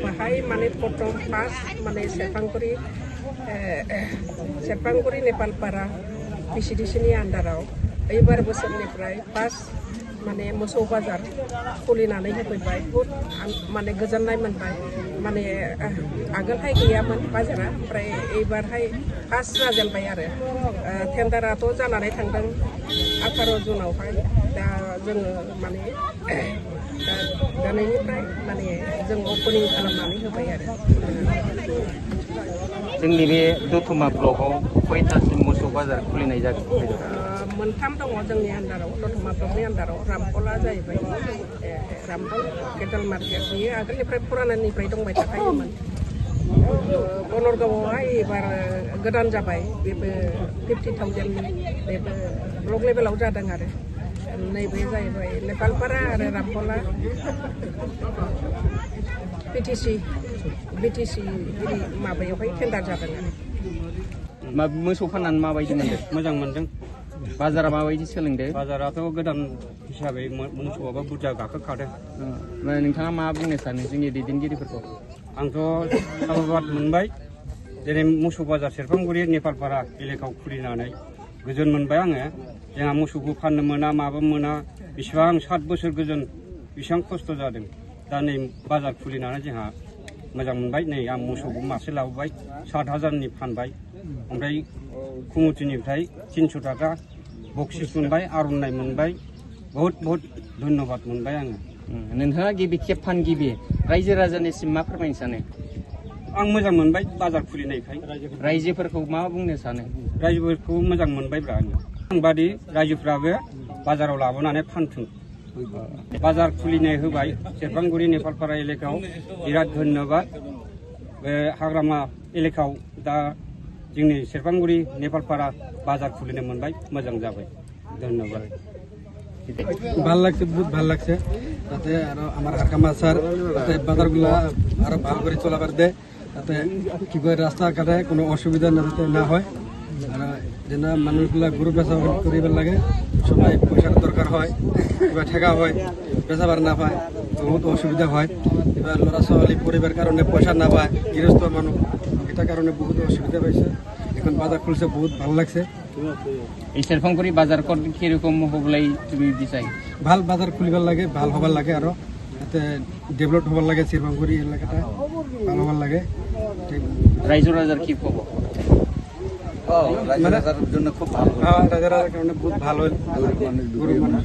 बाहाय माने प्रथम फार्स्ट माने सेरफांगुरि नेपालपारा भिसिडिसिनि आन्दाराव एबार बोसोरनिफ्राय फार्स्ट माने मोसौ बाजार खुलिनानै होफैबाय बुहुद माने गोजोननाय मोनबाय माने आगोलहाय गैयामोन बाजारा ओमफ्राय एबारहाय फार्स्ट जाजेनबाय आरो टेन्डाराथ' जानानै थांदों 18 जुनावहाय दा जोङो माने दानिफ्राय माने जों अपेनिं खालामनानै होबाय आरो जोंनि बे दतमा ब्लकआव खयथासिम मोसौ बाजार खुलिनाय जागोन मोनथाम दङ जोंनि आन्दाराव दतमा ब्लकनि आन्दाराव रामपला जाहैबाय रामपल केटल मार्केट बियो आगोलनिफ्राय फुरानानिफ्राय दंबाय थाखायोमोन बनरगावआवहाय एबार गोदान जाबाय बेबो 50,000 बेबो ब्लक लेभेलाव जादों आरो नैबे जाहैबाय नेपालपारा आरो रामपला बिटिसि माबायावहाय टेन्डार जादों आरो मोसौ फाननानै माबायदि मोनदों मोजां मोनदों बाजारा माबायदि सोलोंदों बाजाराथ' गोदान हिसाबै मोसौआबो बुरजा गाखोखादों नोंथाङा मा बुंनो सानो जोंनि दैदेनगिरिफोरखौ आंथ' साबायखर मोनबाय जेरै मोसौ बाजार सेरफांगुरि नेपालपारा एलेकायाव खुलिनानै गोजोन मोनबाय आङो जोंहा मोसौखौ फाननो मोना माबा मोना बेसेबां 7 बोसोर गोजोन बेसेबां खस्थ' जादों दा नै बाजार खुलिनानै जोंहा मोजां मोनबाय नै आं मोसौखौ मासे लाबोबाय 7,000नि फानबाय ओमफ्राय कमिटिनिफ्राय 300 थाखा बक्सिस मोनबाय आर'नाइ मोनबाय बहुत धन्यबाद मोनबाय आङो नोंथाङा गिबि खेब फानगिबि रायजो राजानिसिम मा फोरमायनो सानो आं मोजां मोनबाय बाजार खुलिनायखाय रायजोफोरखौ मा बुंनो सानो रायजोफोरखौ मोजां मोनबायब्रा आंबादि रायजोफ्राबो बाजाराव लाबोनानै फानथों बाजार खुलिनाय होबाय सेरफांगुरि नेपालपारा एलेकायाव बिराद धन्यबाद बे हाग्रामा एलेकायाव दा जोंनि सेरफांगुरि नेपालपारा बाजार खुलिनो मोनबाय मोजां जाबाय धन्यबाद ভাল লাগছে বহুত ভাল লাগছে তাতে আৰু আমাৰ হাৰকামা স্যার তাতে বাজারগুলা আৰু ভাল করে চলাবার দে তাতে কি কয় রাস্তা ঘাটে কোনো অসুবিধা যাতে না হয় আর যেন মানুষগুলা গরু বেচা করিবার লাগে সবাই পয়সার দরকার হয় কিবা ঠেকা হয় বেচাবার না পায় বহুত অসুবিধা হয় এবার ল'ৰা ছোৱালী পরিবার কারণে পয়সা না পায় গৃহস্থ মানুষ এটা কারণে বহুত অসুবিধা পাইছে এখন বাজার খুলছে বহুত ভাল লাগছে এই সেরফাংগুৰি বাজাৰ কিরকম হবলাই তুমি বিচাই ভাল বাজার খুলিবার লাগে ভাল হবার লাগে আর এতে ডেভেলপ হবার লাগে সেরফাংগুৰি এলাকাটা ভাল হবার লাগে রাইজো রাজার কি খবর রাইজো রাজার জন্য খুব ভালো রাজার কারণে বহুত ভালো গরু মানুষ